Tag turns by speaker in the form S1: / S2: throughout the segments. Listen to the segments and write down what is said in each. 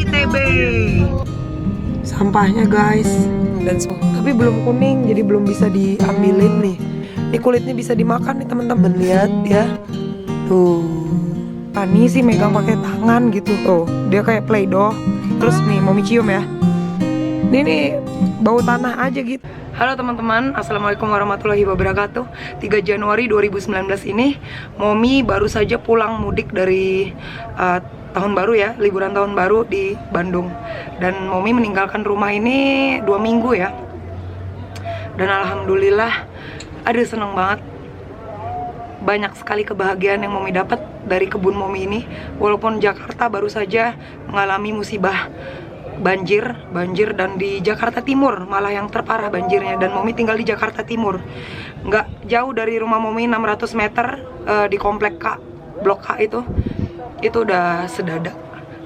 S1: ITB. Sampahnya guys, dan tapi belum kuning, jadi belum bisa diambilin nih. Ini kulitnya bisa dimakan nih teman-teman, lihat ya. Tuh, Pani sih megang pakai tangan gitu. Tuh, dia kayak play-doh. Terus nih, mau cium ya. Ini nih bau tanah aja gitu. Halo teman-teman, assalamualaikum warahmatullahi wabarakatuh. 3 Januari 2019 ini, Momi baru saja pulang mudik dari tahun baru ya, liburan tahun baru di Bandung. Dan Momi meninggalkan rumah ini 2 minggu ya. Dan alhamdulillah, aduh seneng banget. Banyak sekali kebahagiaan yang Momi dapat dari kebun Momi ini. Walaupun Jakarta baru saja mengalami musibah banjir dan di Jakarta Timur malah yang terparah banjirnya, dan Momi tinggal di Jakarta Timur, nggak jauh dari rumah Momi, 600 meter di komplek K, blok K itu udah sedadak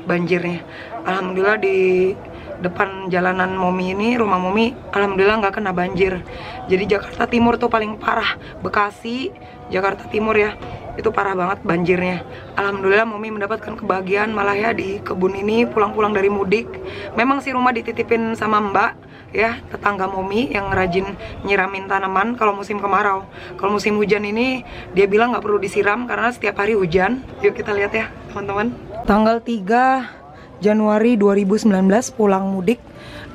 S1: banjirnya. Alhamdulillah di depan jalanan Momi ini, rumah Momi, alhamdulillah nggak kena banjir. Jadi Jakarta Timur tuh paling parah, Bekasi, Jakarta Timur ya, itu parah banget banjirnya. Alhamdulillah Momi mendapatkan kebahagiaan malah ya di kebun ini pulang-pulang dari mudik. Memang sih rumah dititipin sama Mbak ya, tetangga Momi yang rajin nyiramin tanaman kalau musim kemarau. Kalau musim hujan ini dia bilang nggak perlu disiram karena setiap hari hujan. Yuk kita lihat ya teman-teman. Tanggal 3 Januari 2019 pulang mudik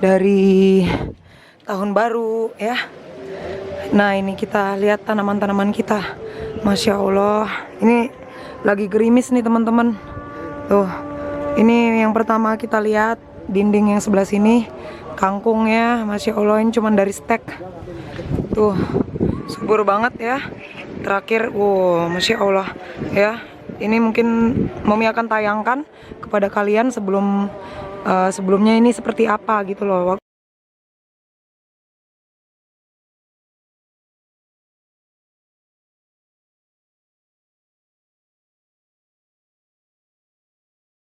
S1: dari tahun baru ya. Nah ini kita lihat tanaman-tanaman kita. Masya Allah, ini lagi gerimis nih teman-teman. Tuh, ini yang pertama kita lihat, dinding yang sebelah sini, kangkungnya, Masya Allah ini cuma dari stek. Tuh, subur banget ya. Terakhir, wow, Masya Allah ya. Ini mungkin Momi akan tayangkan kepada kalian sebelumnya ini seperti apa gitu loh.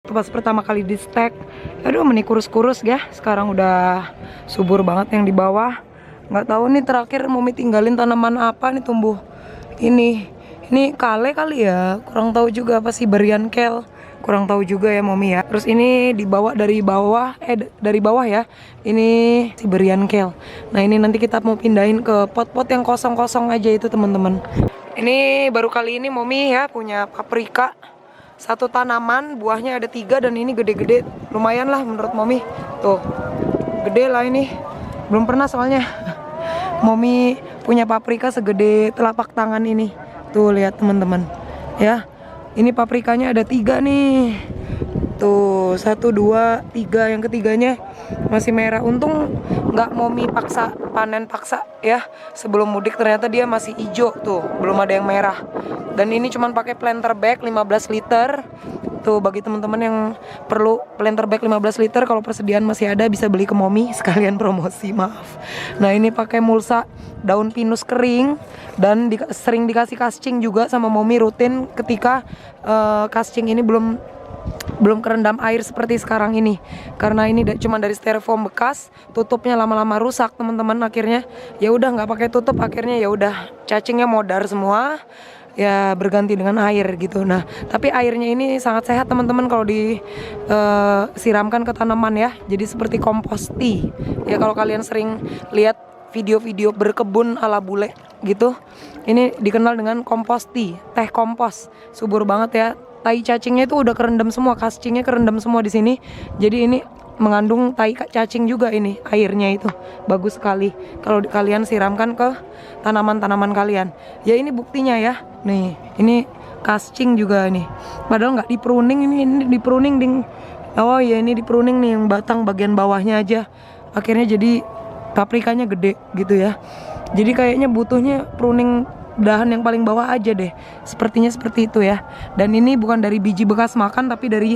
S1: Pas pertama kali di stek, aduh meni kurus-kurus ya. Sekarang udah subur banget yang di bawah. Nggak tahu nih terakhir Momi tinggalin tanaman apa nih tumbuh. Ini kale kali ya. Kurang tahu juga apa sih, berian kel. Kurang tahu juga ya Momi ya. Terus ini dibawa dari bawah ya. Ini si berian kel. Nah ini nanti kita mau pindahin ke pot-pot yang kosong-kosong aja itu teman-teman. Ini baru kali ini Momi ya punya paprika. Satu tanaman, buahnya ada 3 dan ini gede-gede. Lumayan lah menurut Momi. Tuh, gede lah ini. Belum pernah soalnya Momi punya paprika segede telapak tangan ini. Tuh lihat teman-teman ya. Ini paprikanya ada 3 nih. Tuh 1, 2, 3. Yang ketiganya masih merah. Untung nggak Momi panen paksa ya. Sebelum mudik ternyata dia masih hijau tuh, belum ada yang merah. Dan ini cuman pakai planter bag 15 liter. Tuh bagi teman-teman yang perlu planter bag 15 liter, kalau persediaan masih ada bisa beli ke Momi, sekalian promosi, maaf. Nah ini pakai mulsa daun pinus kering dan sering dikasih kascing juga sama Momi rutin ketika kascing ini belum kerendam air seperti sekarang ini, karena ini cuma dari styrofoam bekas, tutupnya lama-lama rusak teman-teman. Akhirnya ya udah nggak pakai tutup, akhirnya ya udah cacingnya modar semua ya, berganti dengan air gitu. Nah tapi airnya ini sangat sehat teman-teman kalau disiramkan ke tanaman ya, jadi seperti kompos tea ya. Kalau kalian sering lihat video-video berkebun ala bule gitu, ini dikenal dengan kompos tea, teh kompos, subur banget ya. Tai cacingnya itu udah kerendam semua, kascingnya kerendam semua di sini. Jadi ini mengandung tai cacing juga, ini airnya itu bagus sekali kalau kalian siramkan ke tanaman-tanaman kalian. Ya ini buktinya ya. Nih, ini kascing juga nih. Padahal nggak di pruning, ini di pruning ding. Oh ya ini di pruning nih yang batang bagian bawahnya aja. Akhirnya jadi paprikanya gede gitu ya. Jadi kayaknya butuhnya pruning dahan yang paling bawah aja deh. Sepertinya seperti itu ya. Dan ini bukan dari biji bekas makan, tapi dari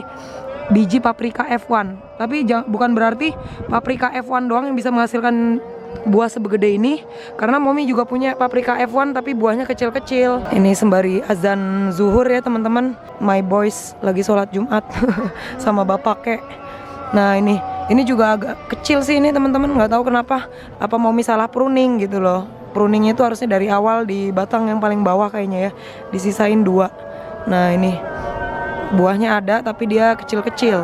S1: biji paprika F1. Tapi bukan berarti paprika F1 doang yang bisa menghasilkan buah sebegede ini, karena Momi juga punya paprika F1 tapi buahnya kecil-kecil. Ini sembari azan zuhur ya teman-teman. My boys lagi sholat Jumat sama bapak kek. Nah ini juga agak kecil sih ini teman-teman. Nggak tahu kenapa, apa Momi salah pruning gitu loh. Pruningnya itu harusnya dari awal di batang yang paling bawah kayaknya ya, disisain 2. Nah ini buahnya ada tapi dia kecil-kecil.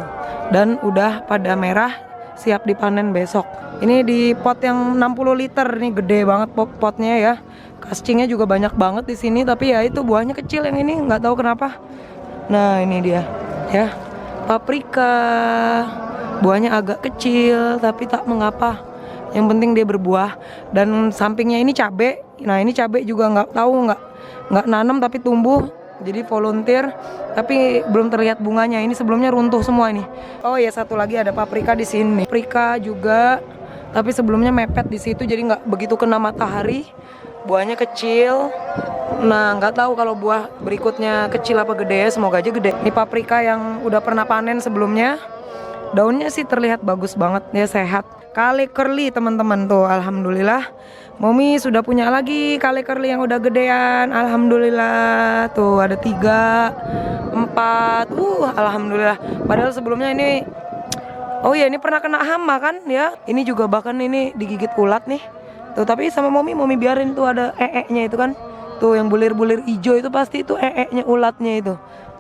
S1: dan udah pada merah siap dipanen besok. Ini di pot yang 60 liter nih, gede banget potnya ya. Cascingnya juga banyak banget di sini, tapi ya itu buahnya kecil yang ini, nggak tahu kenapa. Nah ini dia ya, paprika. Buahnya agak kecil tapi tak mengapa, yang penting dia berbuah. Dan sampingnya ini cabe. Nah ini cabe juga nggak tahu, nggak nanam tapi tumbuh, jadi volunteer tapi belum terlihat bunganya. Ini sebelumnya runtuh semua ini. Oh ya, satu lagi ada paprika di sini. Paprika juga, tapi sebelumnya mepet di situ jadi nggak begitu kena matahari. Buahnya kecil. Nah nggak tahu kalau buah berikutnya kecil apa gede ya, semoga aja gede. Ini paprika yang udah pernah panen sebelumnya. Daunnya sih terlihat bagus banget ya, sehat. Kale curly teman-teman tuh, alhamdulillah. Momi sudah punya lagi kale curly yang udah gedean, alhamdulillah. Tuh ada 3, 4, alhamdulillah. Padahal sebelumnya ini, oh ya ini pernah kena hama kan ya. Ini juga bahkan ini digigit ulat nih. Tuh tapi sama Momi biarin tuh, ada ee-nya itu kan. Tuh yang bulir-bulir hijau itu pasti itu ee-nya ulatnya itu.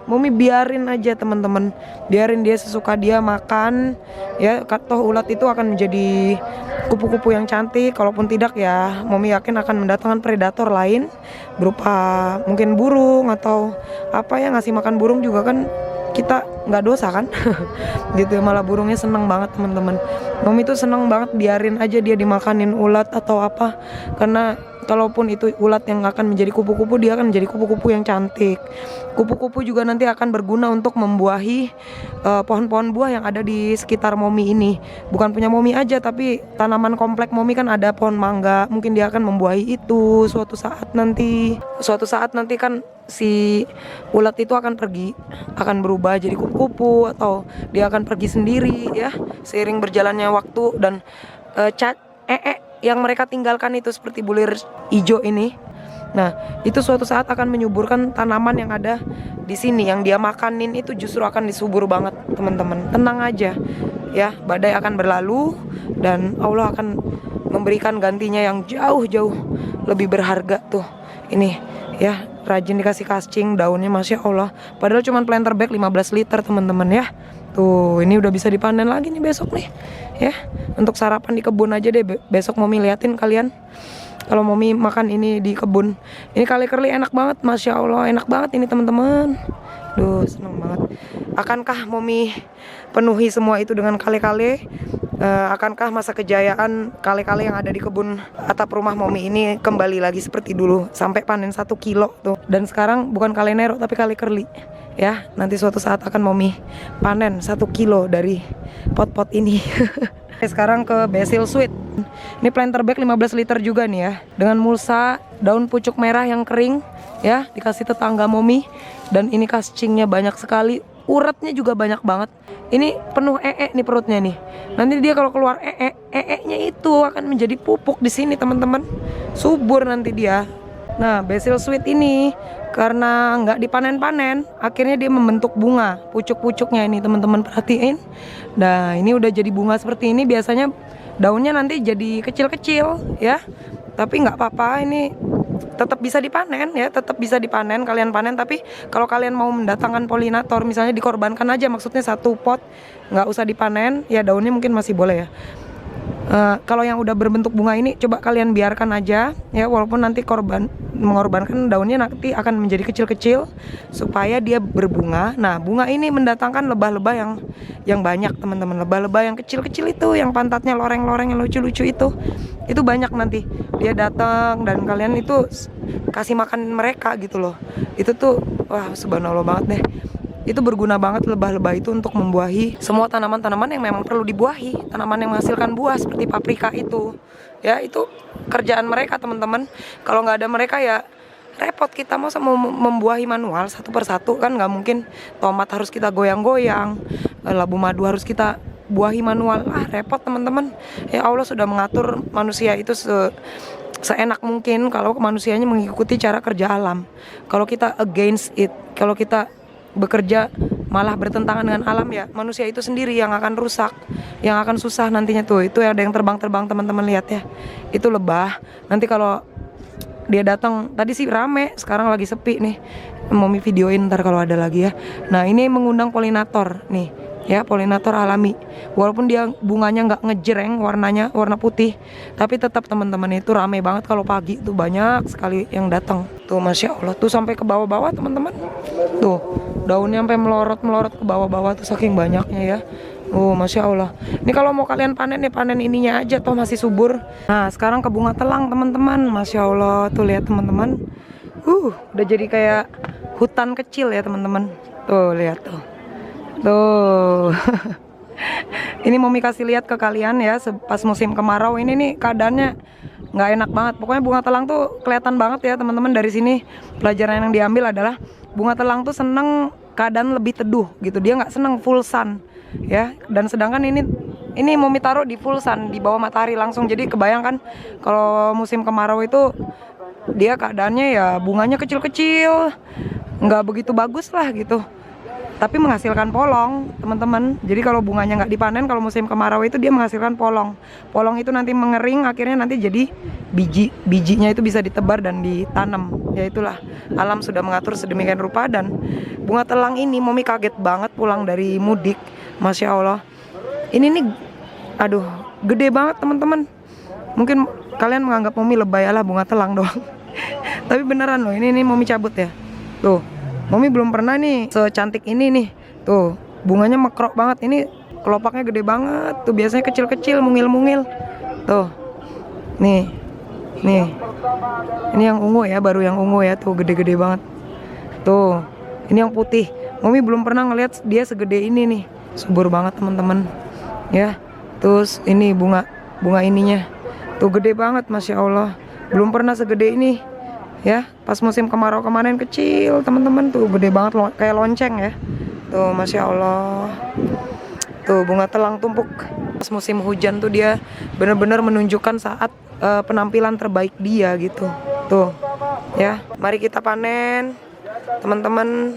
S1: Momi biarin aja teman-teman, biarin dia sesuka dia makan ya. Toh ulat itu akan menjadi kupu-kupu yang cantik. Kalaupun tidak ya, Momi yakin akan mendatangkan predator lain berupa mungkin burung atau apa ya. Ngasih makan burung juga kan kita nggak dosa kan. Gitu, malah burungnya seneng banget teman-teman. Momi tuh seneng banget biarin aja dia dimakanin ulat atau apa, karena kalaupun itu ulat yang akan menjadi kupu-kupu, dia akan menjadi kupu-kupu yang cantik. Kupu-kupu juga nanti akan berguna untuk membuahi pohon-pohon buah yang ada di sekitar Momi ini. Bukan punya Momi aja, tapi tanaman komplek Momi kan ada pohon mangga. Mungkin dia akan membuahi itu suatu saat nanti. Suatu saat nanti kan si ulat itu akan pergi, akan berubah jadi kupu-kupu, atau dia akan pergi sendiri ya, seiring berjalannya waktu. Dan yang mereka tinggalkan itu seperti bulir hijau ini. Nah, itu suatu saat akan menyuburkan tanaman yang ada di sini. Yang dia makanin itu justru akan disubur banget, teman-teman. Tenang aja ya, badai akan berlalu dan Allah akan memberikan gantinya yang jauh-jauh lebih berharga tuh. Ini ya, rajin dikasih cascing, daunnya Masya Allah. Padahal cuma planter bag 15 liter teman-teman ya. Tuh, ini udah bisa dipanen lagi nih besok nih ya. Untuk sarapan di kebun aja deh, besok Momi liatin kalian kalau Momi makan ini di kebun. Ini kale curly enak banget, Masya Allah, enak banget ini teman-teman. Duh, seneng banget. Akankah Momi penuhi semua itu dengan kale-kale? Akankah masa kejayaan kale-kale yang ada di kebun atap rumah Momi ini kembali lagi seperti dulu sampai panen 1 kilo tuh? Dan sekarang bukan kale nero tapi kale curly ya. Nanti suatu saat akan Momi panen 1 kilo dari pot-pot ini. Sekarang ke basil sweet. Ini planter bag 15 liter juga nih ya, dengan mulsa daun pucuk merah yang kering ya, dikasih tetangga Momi. Dan ini cascingnya banyak sekali, uratnya juga banyak banget. Ini penuh nih perutnya nih. Nanti dia kalau keluar nya itu akan menjadi pupuk di sini teman-teman, subur nanti dia. Nah, basil sweet ini karena nggak dipanen-panen, akhirnya dia membentuk bunga pucuk-pucuknya ini teman-teman, perhatiin. Nah, ini udah jadi bunga seperti ini. Biasanya daunnya nanti jadi kecil-kecil ya, tapi nggak apa-apa, ini tetap bisa dipanen ya, tetap bisa dipanen, kalian panen. Tapi kalau kalian mau mendatangkan polinator, misalnya dikorbankan aja, maksudnya 1 pot nggak usah dipanen ya, daunnya mungkin masih boleh ya. Kalau yang udah berbentuk bunga ini coba kalian biarkan aja ya, walaupun nanti mengorbankan daunnya nanti akan menjadi kecil-kecil supaya dia berbunga. Nah, bunga ini mendatangkan lebah-lebah yang banyak teman-teman. Lebah-lebah yang kecil-kecil itu, yang pantatnya loreng-loreng yang lucu-lucu itu banyak nanti. Dia datang dan kalian itu kasih makan mereka gitu loh. Itu tuh wah, subhanallah banget deh. Itu berguna banget lebah-lebah itu untuk membuahi semua tanaman-tanaman yang memang perlu dibuahi, tanaman yang menghasilkan buah seperti paprika itu. Ya, itu kerjaan mereka teman-teman. Kalau nggak ada mereka ya repot, kita mau membuahi manual satu persatu kan nggak mungkin. Tomat harus kita goyang-goyang, labu madu harus kita buahi manual. Repot teman-teman. Ya Allah sudah mengatur manusia itu seenak mungkin kalau manusianya mengikuti cara kerja alam. Kalau kita against it, kalau kita bekerja malah bertentangan dengan alam ya, manusia itu sendiri yang akan rusak, yang akan susah nantinya tuh. Itu ada yang terbang-terbang teman-teman, lihat ya, itu lebah. Nanti kalau dia datang, tadi sih rame, sekarang lagi sepi nih. Momi videoin ntar kalau ada lagi ya. Nah, ini mengundang polinator nih ya, polinator alami. Walaupun dia bunganya nggak ngejreng, warnanya warna putih, tapi tetap teman-teman itu rame banget kalau pagi tuh, banyak sekali yang datang. Tuh Masya Allah, tuh sampai ke bawah-bawah teman-teman. Tuh daunnya sampai melorot-melorot ke bawah-bawah tuh, saking banyaknya ya. Oh Masya Allah. Ini kalau mau kalian panen ya panen ininya aja, toh masih subur. Nah sekarang ke bunga telang teman-teman. Masya Allah, tuh lihat teman-teman. Udah jadi kayak hutan kecil ya teman-teman. Tuh lihat tuh. Tuh. Ini mau kasih lihat ke kalian ya, pas musim kemarau ini nih keadaannya nggak enak banget. Pokoknya bunga telang tuh kelihatan banget ya teman-teman. Dari sini pelajaran yang diambil adalah bunga telang tuh seneng keadaan lebih teduh gitu. Dia nggak seneng full sun ya. Dan sedangkan ini mau taruh di full sun, di bawah matahari langsung. Jadi kebayangkan kalau musim kemarau itu dia keadaannya ya bunganya kecil-kecil, nggak begitu bagus lah gitu, tapi menghasilkan polong teman-teman. Jadi kalau bunganya nggak dipanen kalau musim kemarau itu dia menghasilkan polong. Polong itu nanti mengering, akhirnya nanti jadi biji. Bijinya itu bisa ditebar dan ditanam. Ya itulah, alam sudah mengatur sedemikian rupa. Dan bunga telang ini Momi kaget banget pulang dari mudik. Masya Allah, ini nih aduh gede banget teman-teman. Mungkin kalian menganggap Momi lebay, lah bunga telang doang. Tapi beneran loh, ini Momi cabut ya. Tuh, Momi belum pernah nih secantik ini nih. Tuh, bunganya mekrok banget. Ini kelopaknya gede banget. Tuh biasanya kecil-kecil, mungil-mungil. Tuh. Nih. Nih. Ini yang ungu ya, baru yang ungu ya. Tuh, gede-gede banget. Tuh. Ini yang putih. Momi belum pernah ngeliat dia segede ini nih. Subur banget, teman-teman. Ya. Terus ini bunga ininya. Tuh gede banget, Masya Allah. Belum pernah segede ini. Ya, pas musim kemarau kemarin kecil teman-teman, tuh gede banget kayak lonceng ya. Tuh Masya Allah. Tuh bunga telang tumpuk. Pas musim hujan tuh dia benar-benar menunjukkan saat penampilan terbaik dia gitu. Tuh ya, mari kita panen teman-teman.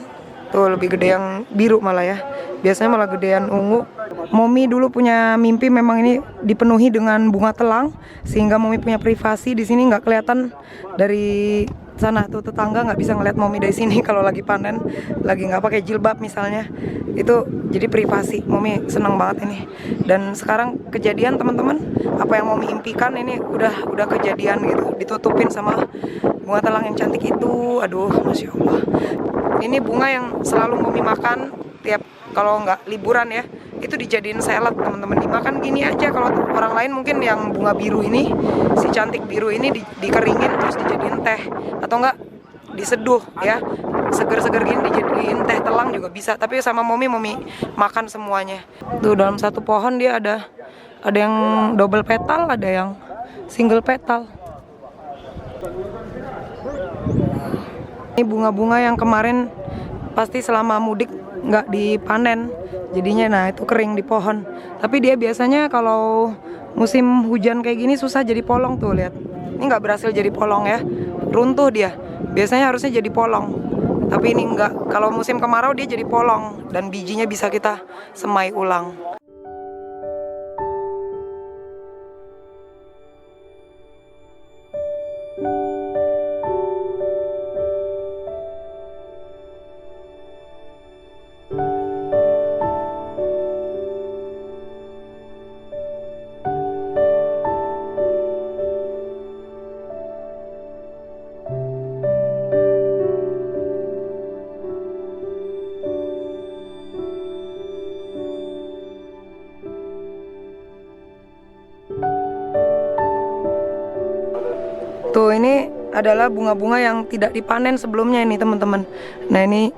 S1: Tuh lebih gede yang biru malah ya. Biasanya malah gedean ungu. Momi dulu punya mimpi memang ini dipenuhi dengan bunga telang, sehingga Momi punya privasi di sini, nggak kelihatan dari sana tuh, tetangga nggak bisa ngeliat Momi dari sini kalau lagi panen, lagi nggak pakai jilbab misalnya. Itu jadi privasi. Momi senang banget ini. Dan sekarang kejadian teman-teman, apa yang Momi impikan ini udah kejadian gitu, ditutupin sama bunga telang yang cantik itu. Aduh Masya Allah. Ini bunga yang selalu Momi makan tiap kalau nggak liburan ya, itu dijadiin salad teman-teman, dimakan gini aja. Kalau orang lain mungkin yang bunga biru ini, si cantik biru ini dikeringin terus dijadiin teh, atau enggak diseduh ya, seger-seger gini dijadiin teh telang juga bisa. Tapi sama Momi makan semuanya. Tuh dalam satu pohon dia ada yang double petal, ada yang single petal. Ini bunga-bunga yang kemarin pasti selama mudik nggak dipanen, jadinya nah itu kering di pohon. Tapi dia biasanya kalau musim hujan kayak gini susah jadi polong tuh, lihat. Ini nggak berhasil jadi polong ya, runtuh dia. Biasanya harusnya jadi polong, tapi ini nggak. Kalau musim kemarau dia jadi polong dan bijinya bisa kita semai ulang. Tuh ini adalah bunga-bunga yang tidak dipanen sebelumnya ini teman-teman. Nah ini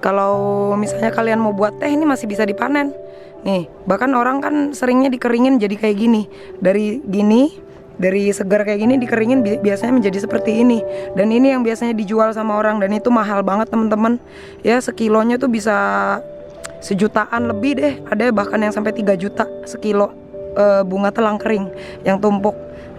S1: kalau misalnya kalian mau buat teh ini masih bisa dipanen. Nih bahkan orang kan seringnya dikeringin jadi kayak gini. Dari segar kayak gini dikeringin biasanya menjadi seperti ini. Dan ini yang biasanya dijual sama orang, dan itu mahal banget teman-teman. Ya sekilonya tuh bisa sejutaan lebih deh. Ada bahkan yang sampai 3 juta sekilo bunga telang kering yang tumpuk.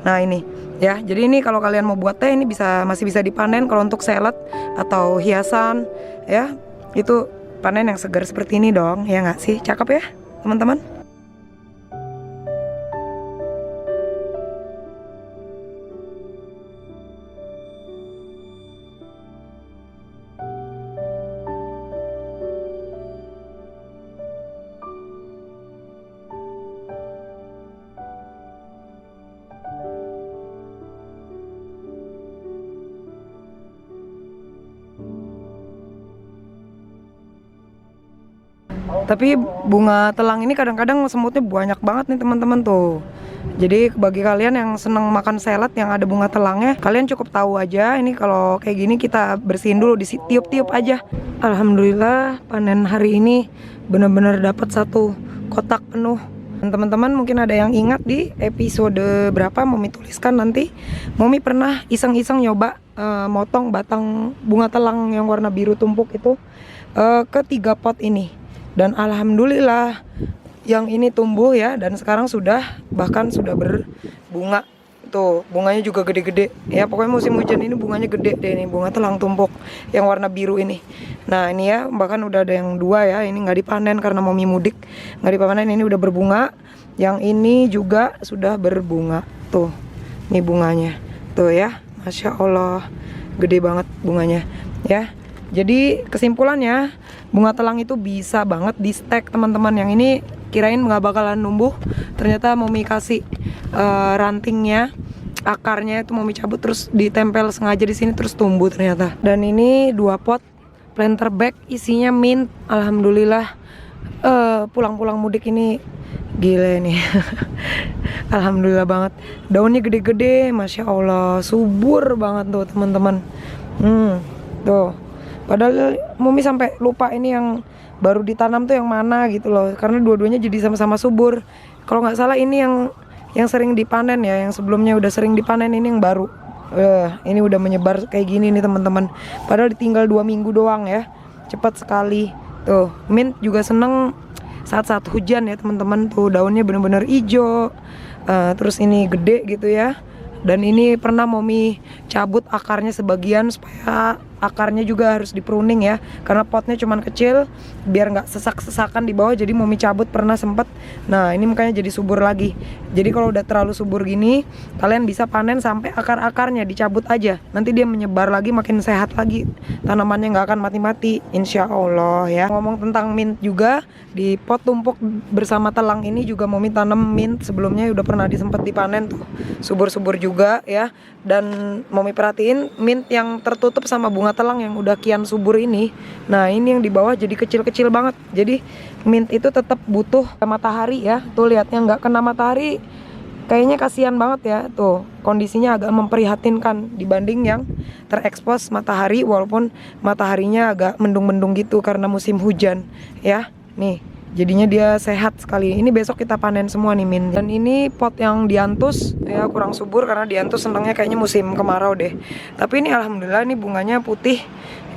S1: Nah ini ya, jadi ini kalau kalian mau buat teh ini masih bisa dipanen. Kalau untuk salad atau hiasan ya, itu panen yang segar seperti ini dong, ya nggak sih? Cakep ya teman-teman. Tapi bunga telang ini kadang-kadang semutnya banyak banget nih teman-teman tuh. Jadi bagi kalian yang seneng makan salad yang ada bunga telangnya, kalian cukup tahu aja ini kalau kayak gini kita bersihin dulu, ditiup-tiup aja. Alhamdulillah panen hari ini bener-bener dapat 1 kotak penuh. Dan teman-teman mungkin ada yang ingat di episode berapa Momi tuliskan nanti, Momi pernah iseng-iseng nyoba motong batang bunga telang yang warna biru tumpuk itu ke 3 pot ini. Dan alhamdulillah yang ini tumbuh ya, dan sekarang bahkan sudah berbunga. Tuh, bunganya juga gede-gede. Ya, pokoknya musim hujan ini bunganya gede deh nih, bunga telang tumpuk yang warna biru ini. Nah, ini ya, bahkan udah ada yang 2 ya. Ini nggak dipanen karena Momi mudik. Nggak dipanen, ini udah berbunga. Yang ini juga sudah berbunga. Tuh, nih bunganya. Tuh ya, Masya Allah. Gede banget bunganya. Ya, jadi kesimpulannya, bunga telang itu bisa banget di stek teman-teman. Yang ini kirain nggak bakalan numbuh, ternyata Momi kasih rantingnya, akarnya itu Momi cabut terus ditempel sengaja di sini terus tumbuh ternyata. Dan ini 2 pot planter bag isinya mint. Alhamdulillah pulang-pulang mudik ini gile nih. Alhamdulillah banget, daunnya gede-gede, Masya Allah, subur banget tuh teman-teman. Tuh, padahal Momi sampai lupa ini yang baru ditanam tuh yang mana gitu loh, karena dua-duanya jadi sama-sama subur. Kalau nggak salah ini yang sering dipanen ya, yang sebelumnya udah sering dipanen, ini yang baru. Ini udah menyebar kayak gini nih teman-teman. Padahal ditinggal 2 minggu doang ya, cepat sekali. Tuh, mint juga seneng saat-saat hujan ya teman-teman. Tuh daunnya bener-bener hijau, terus ini gede gitu ya. Dan ini pernah Momi cabut akarnya sebagian supaya akarnya juga harus dipruning ya, karena potnya cuman kecil biar nggak sesak-sesakan di bawah. Jadi Momi cabut pernah sempet. Nah, ini makanya jadi subur lagi. Jadi kalau udah terlalu subur gini, kalian bisa panen sampai akar-akarnya dicabut aja. Nanti dia menyebar lagi, makin sehat lagi. Tanamannya nggak akan mati-mati, insya Allah ya. Ngomong tentang mint juga, di pot tumpuk bersama telang ini juga Momi tanam mint sebelumnya, udah pernah disempet dipanen tuh, subur-subur juga ya. Dan Momi perhatiin mint yang tertutup sama bunga telang yang udah kian subur ini, nah ini yang di bawah jadi kecil-kecil banget. Jadi mint itu tetap butuh matahari ya. Tuh lihatnya nggak kena matahari, kayaknya kasihan banget ya. Tuh kondisinya agak memprihatinkan dibanding yang terekspos matahari, walaupun mataharinya agak mendung-mendung gitu karena musim hujan ya. Nih jadinya dia sehat sekali. Ini besok kita panen semua nih mint. Dan ini pot yang diantus ya kurang subur karena diantus senangnya kayaknya musim kemarau deh. Tapi ini alhamdulillah ini bunganya putih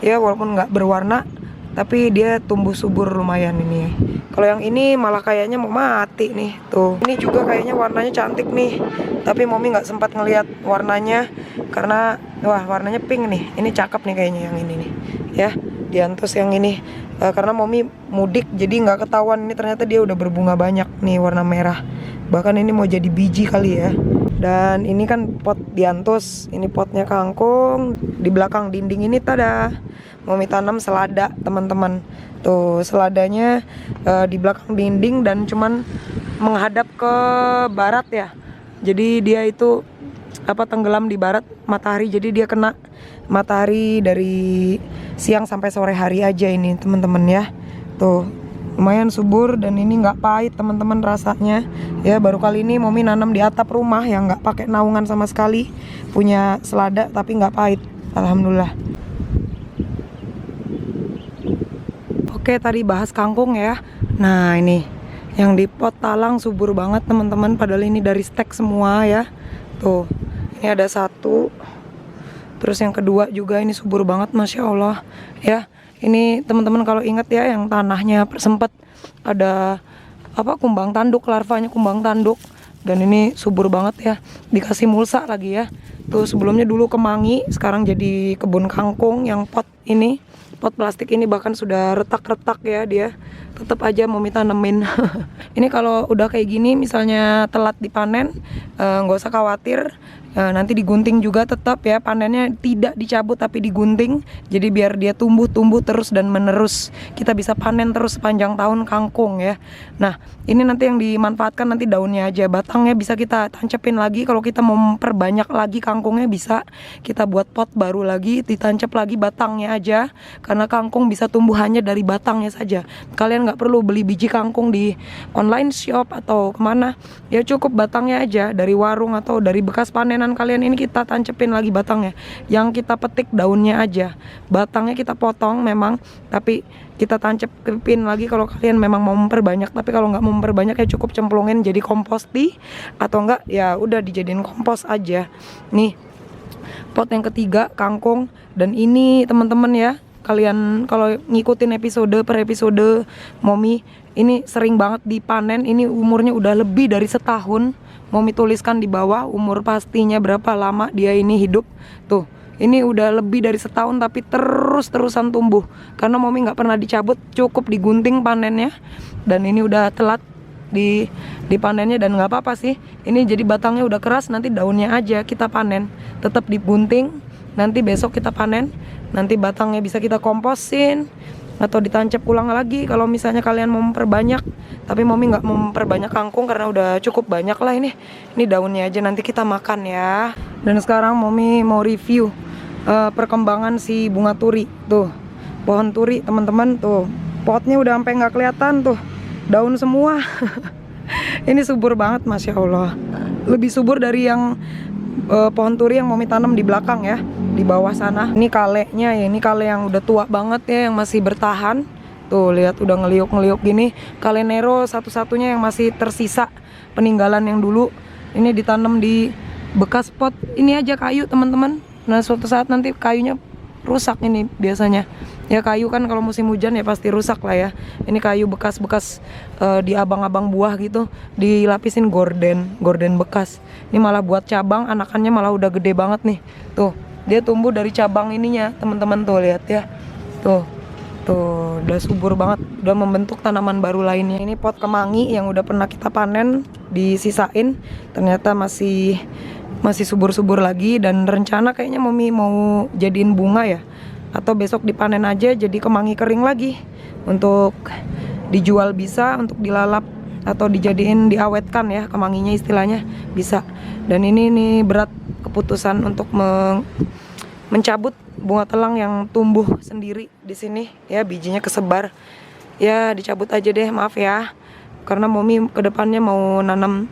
S1: ya, walaupun nggak berwarna, tapi dia tumbuh subur lumayan ini. Kalau yang ini malah kayaknya mau mati nih. Tuh, ini juga kayaknya warnanya cantik nih, tapi Momi nggak sempat ngelihat warnanya karena wah warnanya pink nih. Ini cakep nih kayaknya yang ini nih ya, diantus yang ini. Karena Momi mudik jadi nggak ketahuan, ini ternyata dia udah berbunga banyak nih warna merah. Bahkan ini mau jadi biji kali ya. Dan ini kan pot diantus, ini potnya kangkung. Di belakang dinding ini tada, Momi tanam selada teman-teman. Tuh seladanya di belakang dinding dan cuman menghadap ke barat ya. Jadi dia itu tenggelam di barat matahari, jadi dia kena matahari dari siang sampai sore hari aja ini teman-teman ya. Tuh lumayan subur dan ini nggak pahit teman-teman rasanya ya. Baru kali ini Momi nanam di atap rumah yang nggak pakai naungan sama sekali, punya selada tapi nggak pahit, alhamdulillah. Oke, tadi bahas kangkung ya. Nah ini yang di pot talang subur banget teman-teman, padahal ini dari stek semua ya. Tuh ini ada 1, terus yang kedua juga ini subur banget, Masya Allah ya. Ini teman-teman kalau ingat ya, yang tanahnya sempet ada kumbang tanduk, larvanya kumbang tanduk. Dan ini subur banget ya, dikasih mulsa lagi ya. Tuh sebelumnya dulu kemangi, sekarang jadi kebun kangkung. Yang pot ini, pot plastik ini bahkan sudah retak-retak ya dia. Tetap aja Momi tanemin. Ini kalau udah kayak gini misalnya telat dipanen, nggak usah khawatir. Nanti digunting juga tetap ya, panennya tidak dicabut tapi digunting. Jadi biar dia tumbuh terus dan menerus. Kita bisa panen terus sepanjang tahun kangkung ya. Nah, ini nanti yang dimanfaatkan nanti daunnya aja. Batangnya bisa kita tancepin lagi. Kalau kita mau memperbanyak lagi kangkungnya, bisa kita buat pot baru lagi, ditancap lagi batangnya aja. Karena kangkung bisa tumbuh hanya dari batangnya saja. Kalian nggak perlu beli biji kangkung di online shop atau kemana. Ya cukup batangnya aja dari warung atau dari bekas panenan kalian. Ini kita tancepin lagi batangnya. Yang kita petik daunnya aja. Batangnya kita potong memang, tapi kita tancepin lagi kalau kalian memang mau memperbanyak. Tapi kalau nggak mau memperbanyak ya cukup cemplungin jadi komposti, atau enggak ya udah dijadiin kompos aja. Nih pot yang ketiga kangkung. Dan ini teman-teman ya, kalian kalau ngikutin episode per episode Momi, ini sering banget dipanen. Ini umurnya udah lebih dari setahun. Momi tuliskan di bawah umur pastinya berapa lama dia ini hidup. Tuh, ini udah lebih dari setahun tapi terus-terusan tumbuh. Karena Momi nggak pernah dicabut, cukup digunting panennya. Dan ini udah telat dipanennya, dan nggak apa-apa sih. Ini jadi batangnya udah keras, nanti daunnya aja kita panen. Tetap digunting, nanti besok kita panen. Nanti batangnya bisa kita komposin atau ditancap ulang lagi kalau misalnya kalian mau memperbanyak. Tapi Momi nggak mau memperbanyak kangkung karena udah cukup banyak lah ini. Ini daunnya aja nanti kita makan ya. Dan sekarang Momi mau review perkembangan si bunga turi. Tuh, pohon turi teman-teman, tuh potnya udah sampai nggak kelihatan tuh, daun semua. Ini subur banget, Masya Allah. Lebih subur dari yang pohon turi yang Momi tanam di belakang ya, di bawah sana. Ini kalenya ya, ini kale yang udah tua banget ya, yang masih bertahan. Tuh lihat udah ngeliuk-ngeliuk gini. Kale Nero satu-satunya yang masih tersisa peninggalan yang dulu. Ini ditanam di bekas pot. Ini aja kayu teman-teman. Nah suatu saat nanti kayunya rusak ini biasanya. Ya kayu kan kalau musim hujan ya pasti rusak lah ya. Ini kayu bekas-bekas di abang-abang buah gitu, dilapisin gorden bekas. Ini malah buat cabang, anakannya malah udah gede banget nih. Tuh, dia tumbuh dari cabang ininya, teman-teman tuh lihat ya. Tuh, udah subur banget, udah membentuk tanaman baru lainnya. Ini pot kemangi yang udah pernah kita panen, disisain, ternyata masih subur-subur lagi. Dan rencana kayaknya Momi mau jadiin bunga ya, atau besok dipanen aja jadi kemangi kering lagi untuk dijual, bisa untuk dilalap atau dijadiin diawetkan ya, kemanginya istilahnya bisa. Dan ini nih berat keputusan untuk mencabut bunga telang yang tumbuh sendiri di sini ya, bijinya kesebar. Ya dicabut aja deh, maaf ya. Karena Momi kedepannya mau nanam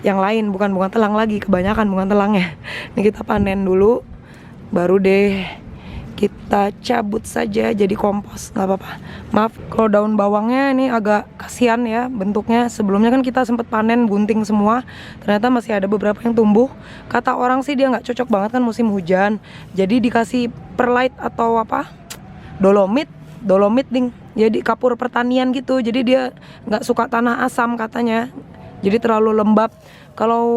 S1: yang lain, bukan bunga telang lagi, kebanyakan bunga telangnya. Ini kita panen dulu, baru deh kita cabut saja jadi kompos, nggak apa-apa. Maaf kalau daun bawangnya ini agak kasihan ya bentuknya. Sebelumnya kan kita sempat panen gunting semua, ternyata masih ada beberapa yang tumbuh. Kata orang sih dia nggak cocok banget kan musim hujan, jadi dikasih perlite atau apa, dolomit ding, jadi kapur pertanian gitu. Jadi dia nggak suka tanah asam katanya, jadi terlalu lembab. Kalau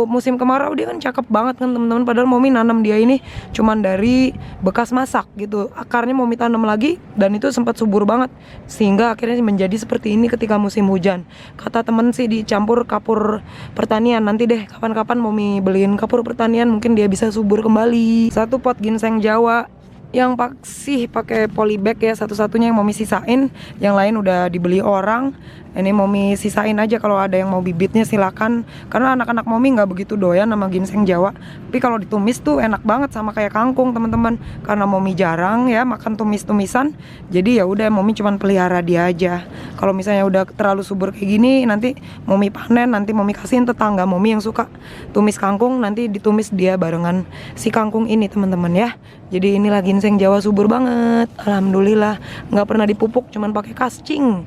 S1: musim kemarau dia kan cakep banget kan teman-teman. Padahal Momi nanam dia ini cuman dari bekas masak gitu. Akarnya Momi tanam lagi dan itu sempat subur banget, sehingga akhirnya menjadi seperti ini ketika musim hujan. Kata temen sih dicampur kapur pertanian. Nanti deh kapan-kapan Momi beliin kapur pertanian, mungkin dia bisa subur kembali. Satu pot ginseng Jawa yang pakai polybag ya, satu-satunya yang Momi sisain. Yang lain udah dibeli orang. Ini Momi sisain aja, kalau ada yang mau bibitnya silakan. Karena anak-anak Momi nggak begitu doyan sama ginseng Jawa. Tapi kalau ditumis tuh enak banget, sama kayak kangkung teman-teman. Karena Momi jarang ya makan tumis-tumisan, jadi ya udah Momi cuman pelihara dia aja. Kalau misalnya udah terlalu subur kayak gini, nanti Momi panen, nanti Momi kasihin tetangga Momi yang suka tumis kangkung, nanti ditumis dia barengan si kangkung ini teman-teman ya. Jadi inilah ginseng Jawa subur banget, alhamdulillah. Nggak pernah dipupuk, cuman pakai kascing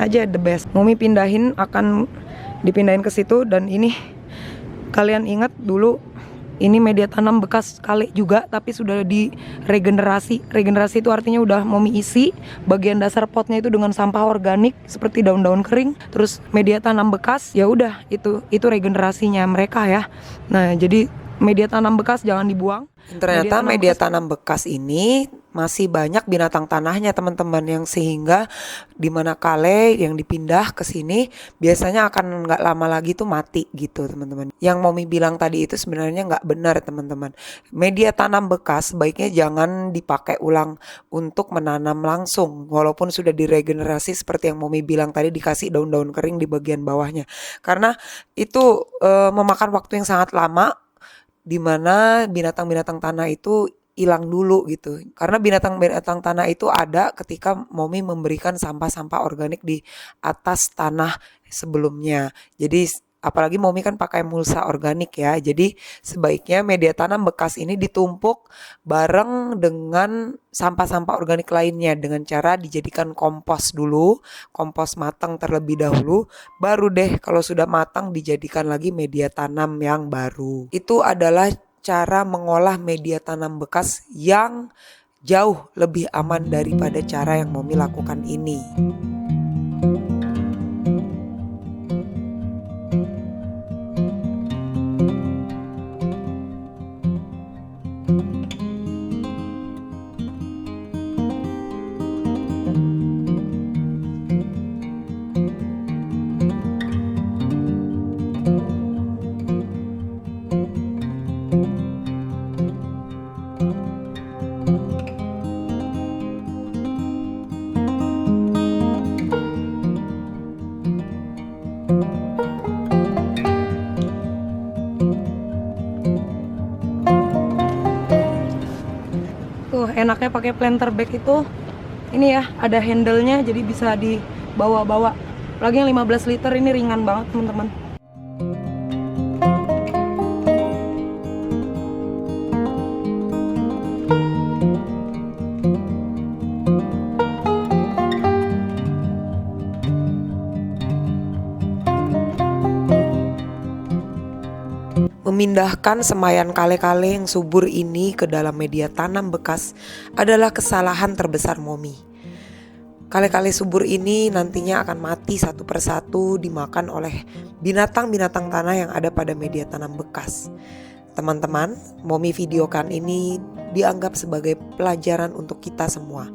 S1: aja, the best. Momi akan dipindahin ke situ. Dan ini kalian ingat dulu, ini media tanam bekas kale juga, tapi sudah diregenerasi. Regenerasi itu artinya udah Momi isi bagian dasar potnya itu dengan sampah organik seperti daun-daun kering, terus media tanam bekas. Ya udah, itu regenerasinya mereka ya. Nah jadi media tanam bekas jangan dibuang. Ternyata media tanam bekas ini masih banyak binatang tanahnya teman-teman, yang sehingga dimana kale yang dipindah ke sini biasanya akan nggak lama lagi tuh mati gitu teman-teman. Yang Momi bilang tadi itu sebenarnya nggak benar teman-teman. Media tanam bekas sebaiknya jangan dipakai ulang untuk menanam langsung, walaupun sudah diregenerasi seperti yang Momi bilang tadi, dikasih daun-daun kering di bagian bawahnya, karena itu memakan waktu yang sangat lama, di mana binatang-binatang tanah itu hilang dulu gitu. Karena binatang-binatang tanah itu ada ketika Momi memberikan sampah-sampah organik di atas tanah sebelumnya. Jadi apalagi Momi kan pakai mulsa organik ya. Jadi sebaiknya media tanam bekas ini ditumpuk bareng dengan sampah-sampah organik lainnya dengan cara dijadikan kompos dulu, kompos matang terlebih dahulu, baru deh kalau sudah matang dijadikan lagi media tanam yang baru. Itu adalah cara mengolah media tanam bekas yang jauh lebih aman daripada cara yang Momi lakukan ini. Tuh enaknya pakai planter bag itu, ini ya ada handle-nya jadi bisa dibawa-bawa. Lagi yang 15 liter ini ringan banget teman-teman. Memindahkan semaian kale-kale yang subur ini ke dalam media tanam bekas adalah kesalahan terbesar Momi. Kale-kale subur ini nantinya akan mati satu persatu dimakan oleh binatang-binatang tanah yang ada pada media tanam bekas. Teman-teman, Momi videokan ini dianggap sebagai pelajaran untuk kita semua,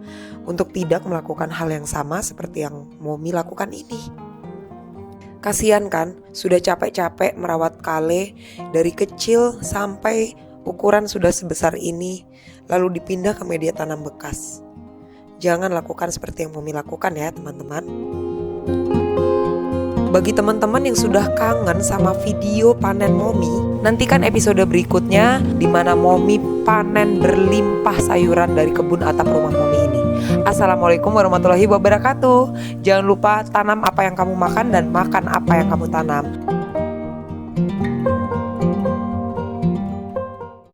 S1: untuk tidak melakukan hal yang sama seperti yang Momi lakukan ini. Kasian kan, sudah capek-capek merawat kale dari kecil sampai ukuran sudah sebesar ini, lalu dipindah ke media tanam bekas. Jangan lakukan seperti yang Momi lakukan ya teman-teman. Bagi teman-teman yang sudah kangen sama video panen Momi, nantikan episode berikutnya di mana Momi panen berlimpah sayuran dari kebun atap rumah Momi ini. Assalamualaikum warahmatullahi wabarakatuh. Jangan lupa tanam apa yang kamu makan dan makan apa yang kamu tanam.